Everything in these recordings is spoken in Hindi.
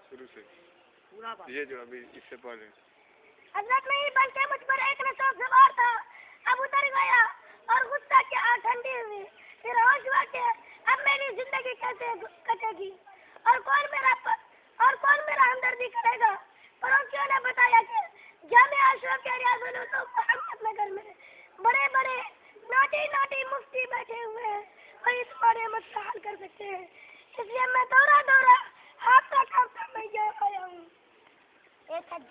शुरू से ये जो अभी इससे पहले हजरत नहीं बल्कि मुझ पर एक ने शौक सवार था, अब उतर गया और गुस्सा की आग ठंडी हुई। फिर होश हुआ कि अब मेरी जिंदगी कैसे कटेगी और कौन मेरा हमदर्दी करेगा। पड़ोसियों ने बताया कि जामिया अशरफ के रियाजुल उलूम मोहम्मद नगर में बड़े बड़े नाटी मुफ्ती बैठे हुए हैं, वही तुम्हारे मसला हल कर सकते हैं। इसलिए मैं दौरा हाथ कांपता मैं यहाँ आया हूँ।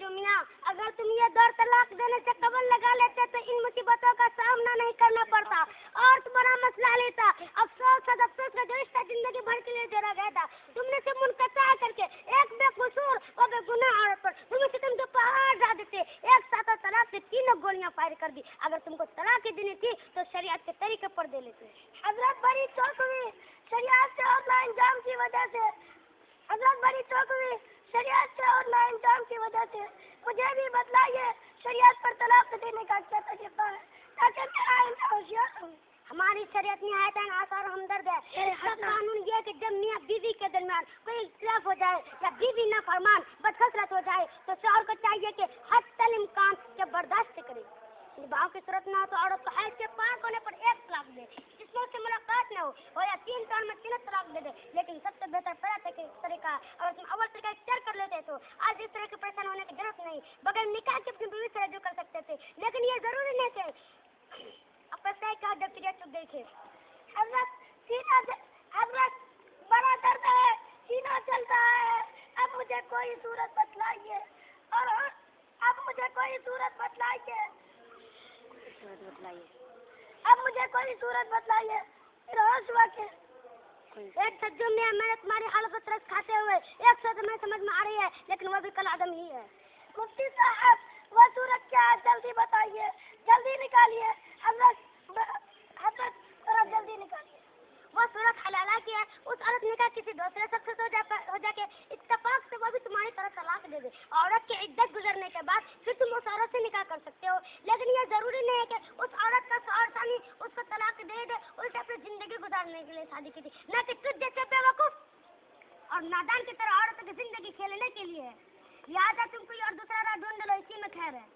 मियाँ, अगर तुम ये दौर तलाक देने से कबल लगा लेते तो इन मुसीबतों का सामना नहीं करना पड़ता और तुम्हारा मसला लेता। अफसोस का जो रिश्ता जिंदगी भर के लिए जोड़ा गया था, तुमने से मुनक़ता करके एक बेकसूर और बेगुनाह औरत पर तुम जो पहाड़ डाल देते, एक साथ तलाक से 3 गोलियां फायर कर दी। अगर तुमको तलाक ही देनी थी तो शरीयत के तरीके पर दे लेते। हजरत बड़ी चौक हुई शरीयत से और नाइंजाम की वजह से, और नाइंजाम की वजह से मुझे भी बतलाइए शरीयत पर तलाक देने का क्या तरीका है ताकि मैं आइंदा होशियार हूँ। हमारी शरीयत निहायत आसार हमदर्द है। इसका कानून ये है कि जब मियाँ बीवी के दरमियान कोई इख्तिलाफ हो जाए या बीवी नाफरमान बदखसरत हो जाए तो शौहर को चाहिए कि हत्तल इम्कान के बर्दाश्त करे। भाव की सूरत ना हो तो औरत को हैज के पाक होने पर 1 तलाक दे, जिसमें उससे मुलाकात न हो या 3 टर्म में 3 तलाक दे दे। लेकिन सबसे बेहतर तरीका अगर तुम अव्वल तरीका इख्तियार कर लेते तो आज इस तरह की परेशान होने की जरूरत नहीं, बगैर निकाह के अपनी बीवी से रजू कर सकते थे। लेकिन ये जरूरी नहीं थे। अब पता है क्या जब चिड़िया चुग गई थी। हजरत बड़ा दर्द है, सीना चलता है। अब मुझे कोई सूरत बतलाइए फिर होश हुआ के एक सज्जन ने मैंने तुम्हारी हालत को तरस खाते हुए एक शब्द में समझ में आ रही है, लेकिन वो भी कल आदम ही है। मुफ्ती साहब वो सूरत क्या है, जल्दी बताइए, जल्दी निकालिए। हजरत थोड़ा जल्दी निकालिए। वो सूरत हलाला की है। उस औरत ने कहा किसी दूसरे शख्स से हो जाके इत्तेफाक से वो भी तुम्हारी तरह तलाक दे दे। औरत की इद्दत गुजरने के बाद फिर तुम उस औरत से निकाह कर सकते हो। लेकिन ये जरूरी नहीं है कि उस औरत का शौहर सानी उसको तलाक दे दे, उल्टा अपनी जिंदगी गुजारने के लिए शादी की थी, न कि तुझ जैसे बेवकूफ और नादान की तरह औरत की जिंदगी खेलने के लिए। लिहाजा तुम कोई और दूसरा राह ढूंढ लो, इसी में खैर है।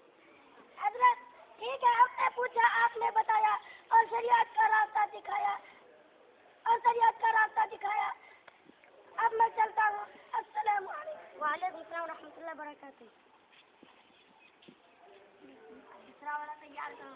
हजरत ठीक है, हमने पूछा, आपने बताया और शरीयत का रास्ता दिखाया। अब मैं चलता हूँ। अस्सलाम वालेकुम। वालेकुम अस्सलाम रहमतुल्लाहि व बरकातहू। दूसरा वाला तैयार करो।